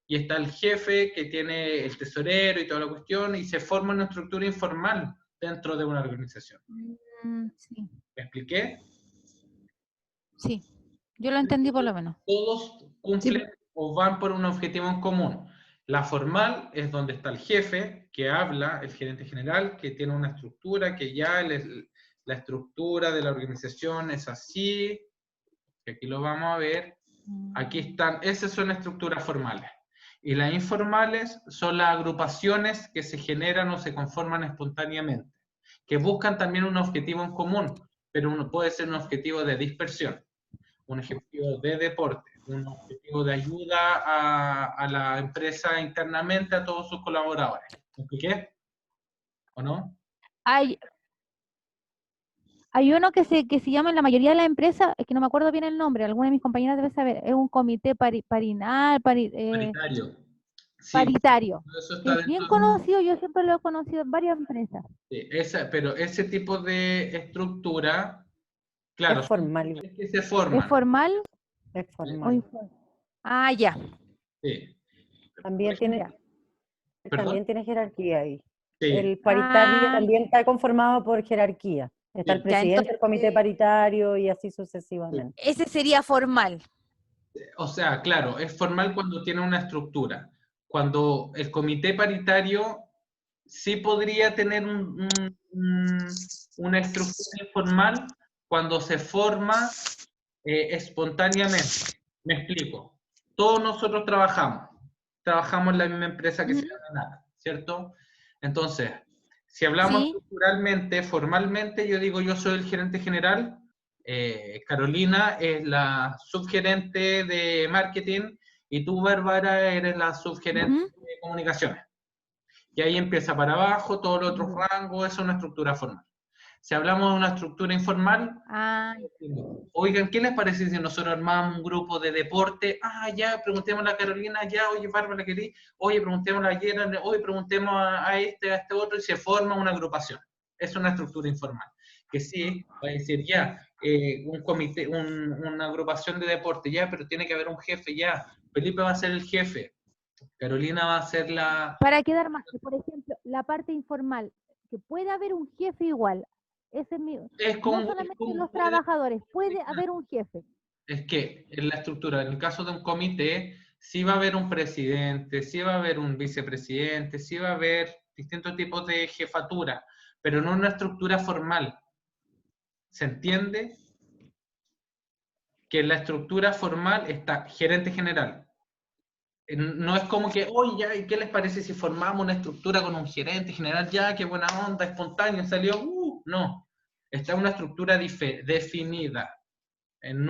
y está el jefe que tiene el tesorero y toda la cuestión y se forma una estructura informal dentro de una organización. Sí, ¿Me expliqué? sí, yo lo entendí por lo menos. Todos cumplen o van por un objetivo en común. La formal es donde está el jefe que habla, el gerente general, que tiene una estructura, que ya la estructura de la organización es así, que aquí lo vamos a ver. Aquí están, esas son estructuras formales. Y las informales son las agrupaciones que se generan o se conforman espontáneamente, que buscan también un objetivo en común, pero uno puede ser un objetivo de dispersión, un objetivo de deporte, un objetivo de ayuda a la empresa internamente, a todos sus colaboradores. ¿Me expliqué? ¿O no? Hay uno que se llama en la mayoría de las empresas, es que no me acuerdo bien el nombre, alguna de mis compañeras debe saber, es un comité Paritario. Sí, paritario. eso Que está es bien dentro conocido, yo siempre lo he conocido en varias empresas. de pero ese tipo de estructura, claro, Es formal. son que se ¿Es forman. formal Es o formal. informal? Ah, ya. Sí. También tiene, ¿Perdón? también tiene jerarquía ahí. Sí. El paritario Ah. también está conformado por jerarquía. Está Sí. el presidente entonces- del comité paritario y así sucesivamente. Ese sería formal. O sea, claro, es formal cuando tiene una estructura. Cuando el comité paritario sí podría tener una estructura informal cuando se forma espontáneamente. Me explico. Todos nosotros trabajamos en la misma empresa que se llama NAC, ¿cierto? Entonces, si hablamos Sí. estructuralmente, formalmente, yo digo yo soy el gerente general, Carolina es la subgerente de marketing y tú, Bárbara, eres la subgerente de comunicaciones. Y ahí empieza para abajo, todos los otros rangos, eso es una estructura formal. Si hablamos de una estructura informal, Ah, oigan, ¿qué les parece si nosotros armamos un grupo de deporte? Ah, ya, preguntémosle a Carolina, ya, oye, Bárbara, ¿querés? Oye, preguntémosle a Gerard, oye, preguntemos a este otro, y se forma una agrupación. Es una estructura informal. Que sí, va a decir, ya, un comité, una agrupación de deporte, ya, pero tiene que haber un jefe, ya. Felipe va a ser el jefe. Carolina va a ser la... para quedar más, por ejemplo, la parte informal, que puede haber un jefe igual. Ese es mi, Es como, no solamente es como los puede- trabajadores, puede haber un jefe. Es que en la estructura, en el caso de un comité, sí va a haber un presidente, sí va a haber un vicepresidente, sí va a haber distintos tipos de jefatura, pero no una estructura formal. ¿Se entiende? Que en la estructura formal está gerente general. No es como que, oye, ya, ¿y qué les parece si formamos una estructura con un gerente general? Ya, qué buena onda, espontáneo, salió. No, está una estructura definida en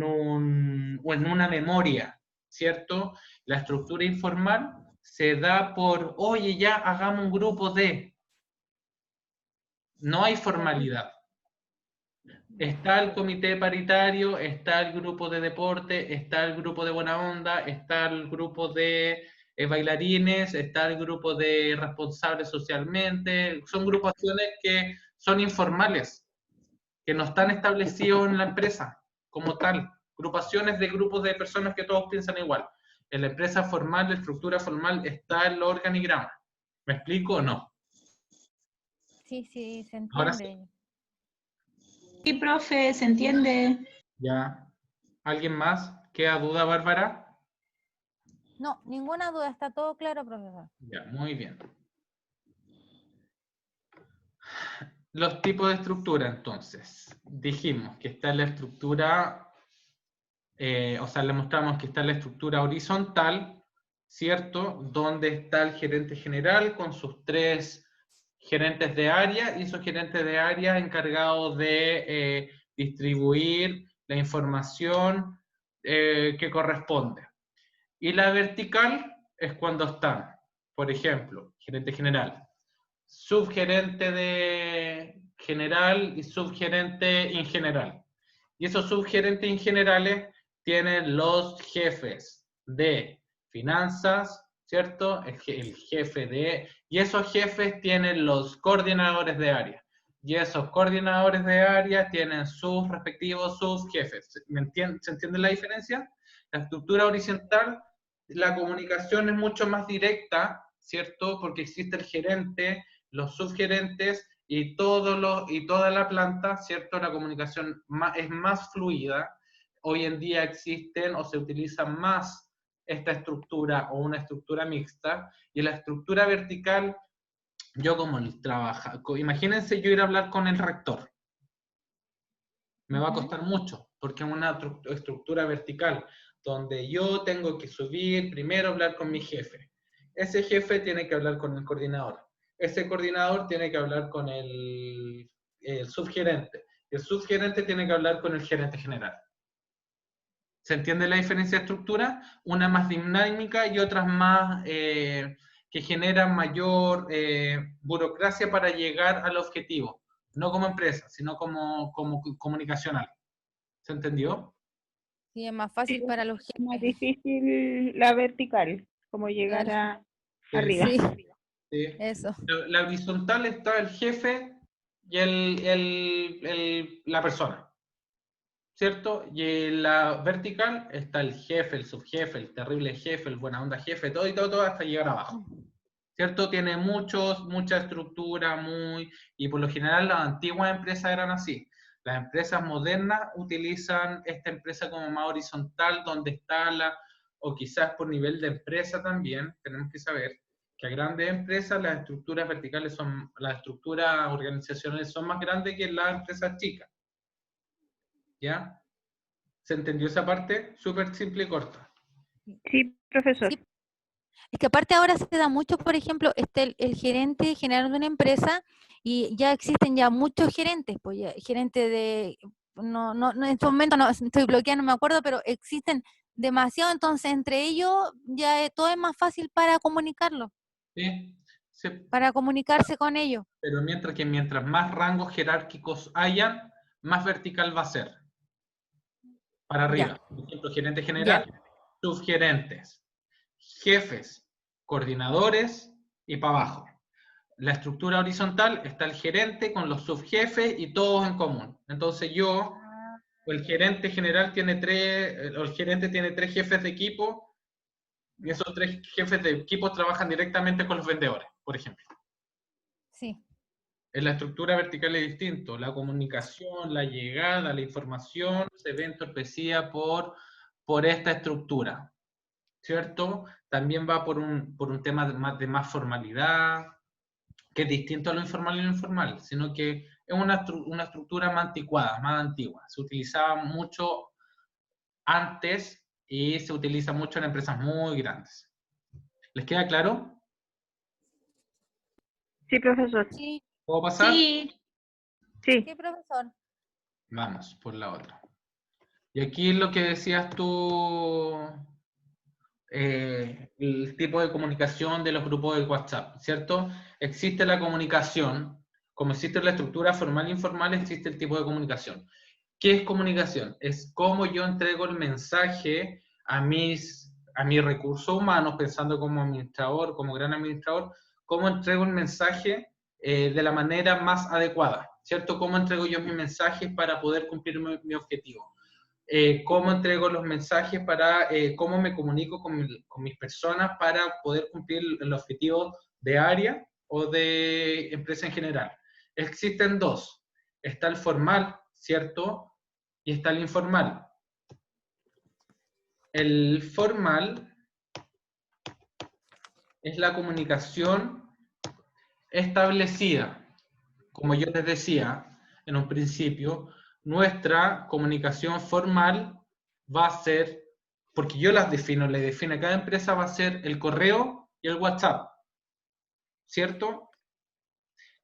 una memoria, ¿cierto? La estructura informal se da por, oye, ya, hagamos un grupo de... No hay formalidad. Está el comité paritario, está el grupo de deporte, está el grupo de buena onda, está el grupo de bailarines, está el grupo de responsables socialmente. Son agrupaciones que son informales, que no están establecidos en la empresa como tal, agrupaciones de grupos de personas que todos piensan igual. En la empresa formal, la estructura formal está en los organigramas. ¿Me explico o no? Sí, sí, se Ahora sí. entiende. Sí, profe, ¿se entiende? Ya. ¿Alguien más? ¿Queda duda, Bárbara? No, ninguna duda, está todo claro, profesor. Ya, muy bien. Los tipos de estructura, entonces. Dijimos que está la estructura, o sea, le mostramos que está la estructura horizontal, ¿cierto? Donde está el gerente general con sus 3 gerentes de área y esos gerentes de área encargados de distribuir la información que corresponde. Y la vertical es cuando están, por ejemplo, gerente general, subgerente de general y subgerente en general. Y esos subgerentes en generales tienen los jefes de finanzas, ¿cierto? El jefe de... Y esos jefes tienen los coordinadores de área. Y esos coordinadores de área tienen sus respectivos subjefes. ¿Se entiende la diferencia? La estructura horizontal, la comunicación es mucho más directa, ¿cierto? Porque existe el gerente, los subgerentes y toda la planta, ¿cierto? La comunicación es más fluida. Hoy en día existen o se utiliza más esta estructura o una estructura mixta, y la estructura vertical, yo como imagínense yo ir a hablar con el rector. Me va a costar mucho, porque es una estructura vertical, donde yo tengo que subir, primero hablar con mi jefe. Ese jefe tiene que hablar con el coordinador. Ese coordinador tiene que hablar con el subgerente. El subgerente tiene que hablar con el gerente general. ¿Se entiende la diferencia de estructura? Una más dinámica y otras más que generan mayor burocracia para llegar al objetivo. No como empresa, sino como comunicacional. ¿Se entendió? Sí, es más fácil Sí, para los es más jefes. difícil la vertical, como llegar Claro. arriba. Sí, Sí. eso. La horizontal está el jefe y la persona, ¿cierto? Y en la vertical está el jefe, el subjefe, el terrible jefe, el buena onda jefe, todo y todo hasta llegar abajo. ¿Cierto? Tiene mucha estructura, y por lo general las antiguas empresas eran así. Las empresas modernas utilizan esta empresa como más horizontal, donde está o quizás por nivel de empresa también, tenemos que saber que a grandes empresas las estructuras verticales las estructuras organizacionales son más grandes que las empresas chicas. ¿Ya? ¿Se entendió esa parte? Súper simple y corta. Sí, profesor. Sí. Es que aparte ahora se da mucho, por ejemplo, el gerente general de una empresa y ya existen ya muchos gerentes, pues ya, gerente de, no, en este momento no estoy bloqueada, no me acuerdo, pero existen demasiado, entonces entre ellos ya todo es más fácil para comunicarlo, ¿Sí? para comunicarse con ellos. Pero mientras más rangos jerárquicos hayan, más vertical va a ser. Para arriba. Ya. Por ejemplo, gerente general, Ya. subgerentes, jefes, coordinadores y para abajo. La estructura horizontal está el gerente con los subjefes y todos en común. Entonces el gerente general tiene el gerente tiene 3 jefes de equipo y esos 3 jefes de equipo trabajan directamente con los vendedores, por ejemplo. Sí. En la estructura vertical es distinto. La comunicación, la llegada, la información se ve entorpecida por esta estructura, ¿cierto? También va por un tema de más formalidad, que es distinto a lo informal y lo informal, sino que es una estructura más anticuada, más antigua. Se utilizaba mucho antes y se utiliza mucho en empresas muy grandes. ¿Les queda claro? Sí, profesor. Sí, ¿Puedo pasar? Sí, Sí. sí, profesor. Vamos por la otra. Y aquí es lo que decías tú, el tipo de comunicación de los grupos de WhatsApp, ¿cierto? Existe la comunicación, como existe la estructura formal e informal, existe el tipo de comunicación. ¿Qué es comunicación? Es cómo yo entrego el mensaje a mis recursos humanos, pensando como administrador, como gran administrador, cómo entrego el mensaje de la manera más adecuada, ¿cierto? ¿Cómo entrego yo mis mensajes para poder cumplir mi objetivo? cómo entrego los mensajes, para cómo me comunico con mis personas para poder cumplir el objetivo de área o de empresa en general. Existen dos. Está el formal, ¿cierto? Y está el informal. El formal es la comunicación establecida. Como yo les decía en un principio, nuestra comunicación formal va a ser, porque yo las defino, le defino a cada empresa, va a ser el correo y el WhatsApp, ¿cierto?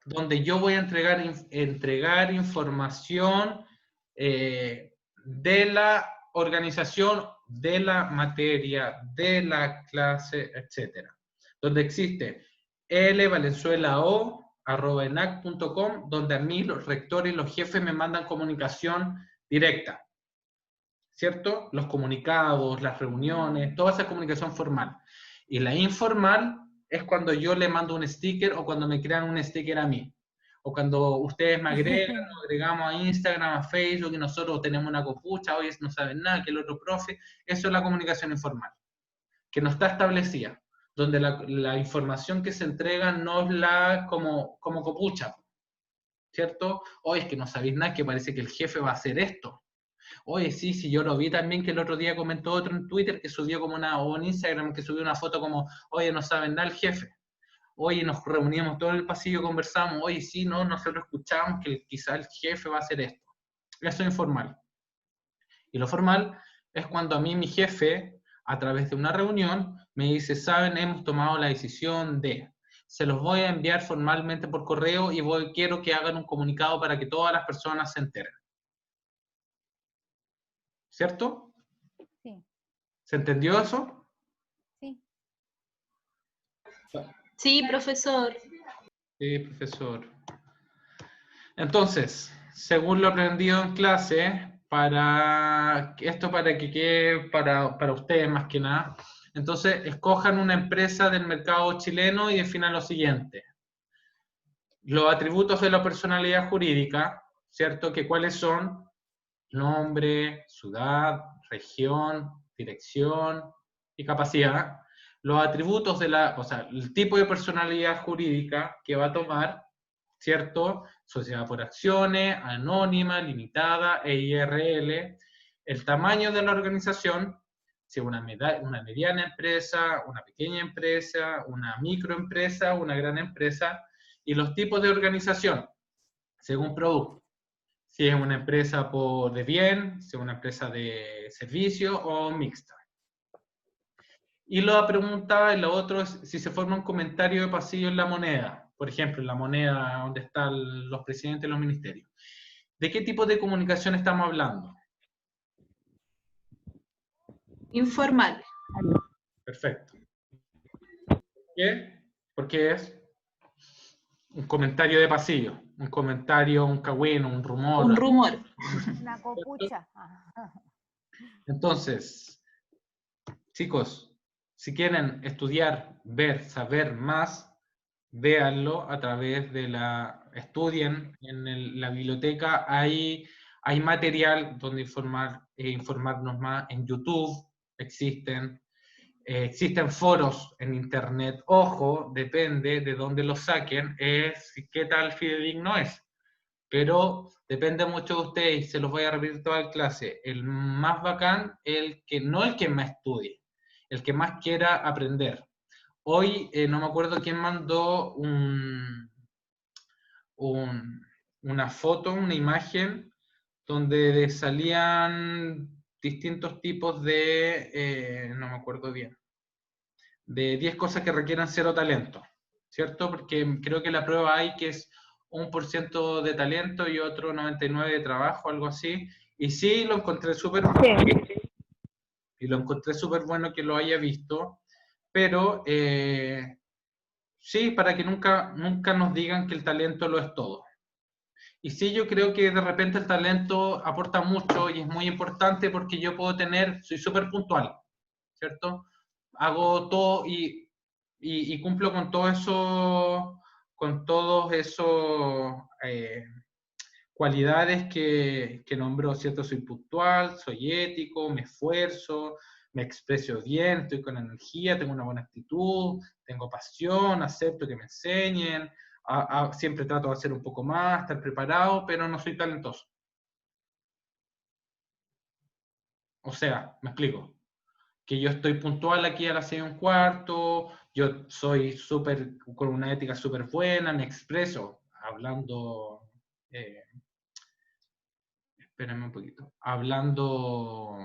Donde yo voy a entregar información de la organización, de la materia, de la clase, etc. Donde existe lvalenzuelao@enac.com, donde a mí los rectores y los jefes me mandan comunicación directa, ¿cierto? Los comunicados, las reuniones, toda esa comunicación formal. Y la informal es cuando yo le mando un sticker o cuando me crean un sticker a mí. O cuando ustedes me agregan, nos agregamos a Instagram, a Facebook, y nosotros tenemos una copucha, hoy no saben nada, que el otro profe. Eso es la comunicación informal, que no está establecida, donde la información que se entrega no es la como copucha, ¿cierto? Hoy es que no sabéis nada, que parece que el jefe va a hacer esto. Oye, sí, yo lo vi también, que el otro día comentó otro en Twitter que subió o en Instagram, que subió una foto como, oye, no saben nada el jefe. Oye, nos reuníamos todo en el pasillo, conversamos, oye, sí, no, nosotros escuchamos que quizá el jefe va a hacer esto. Eso es informal. Y lo formal es cuando a mí mi jefe, a través de una reunión, me dice, saben, hemos tomado la decisión de, se los voy a enviar formalmente por correo y quiero que hagan un comunicado para que todas las personas se enteren. ¿Cierto? Sí. ¿Se entendió eso? Sí. Sí, profesor. Sí, profesor. Entonces, según lo aprendido en clase, para que quede para ustedes más que nada, entonces escojan una empresa del mercado chileno y definan lo siguiente. Los atributos de la personalidad jurídica, ¿cierto? Que cuáles son: nombre, ciudad, región, dirección y capacidad. Los atributos o sea, el tipo de personalidad jurídica que va a tomar, ¿cierto? Sociedad por acciones, anónima, limitada, EIRL. El tamaño de la organización, si es una mediana empresa, una pequeña empresa, una microempresa, una gran empresa. Y los tipos de organización, según producto. Si es una empresa de bien, si es una empresa de servicio o mixta. Y la pregunta, y lo otro es si se forma un comentario de pasillo en la moneda. Por ejemplo, en la moneda donde están los presidentes de los ministerios. ¿De qué tipo de comunicación estamos hablando? Informal. Perfecto. ¿Por qué? Porque es un comentario de pasillo, un comentario, un cagüino, un rumor. Un rumor. Una copucha. Entonces, chicos, si quieren estudiar, ver, saber más, véanlo a través de estudien en la biblioteca, hay material donde informarnos más. En YouTube existen foros en internet. Ojo, depende de dónde los saquen, es qué tal fidedigno es. Pero depende mucho de ustedes, y se los voy a repetir toda la clase. El más bacán, no el que más estudie, el que más quiera aprender. Hoy no me acuerdo quién mandó una foto, una imagen, donde salían distintos tipos no me acuerdo bien, de 10 cosas que requieran cero talento, ¿cierto? Porque creo que la prueba hay que es 1% de talento y otro 99% de trabajo, algo así. Y sí, lo encontré súper bueno. Y lo encontré súper bueno que lo haya visto, pero sí, para que nunca nos digan que el talento lo es todo. Y sí, yo creo que de repente el talento aporta mucho y es muy importante, porque yo soy súper puntual, ¿cierto? Hago todo y cumplo con todo eso, con todos esos cualidades que nombró, ¿cierto? Soy puntual, soy ético, me esfuerzo, me expreso bien, estoy con energía, tengo una buena actitud, tengo pasión, acepto que me enseñen, siempre trato de hacer un poco más, estar preparado, pero no soy talentoso. O sea, me explico. Que yo estoy puntual aquí a las 6:15, yo soy con una ética súper buena, me expreso hablando, espérame un poquito, hablando,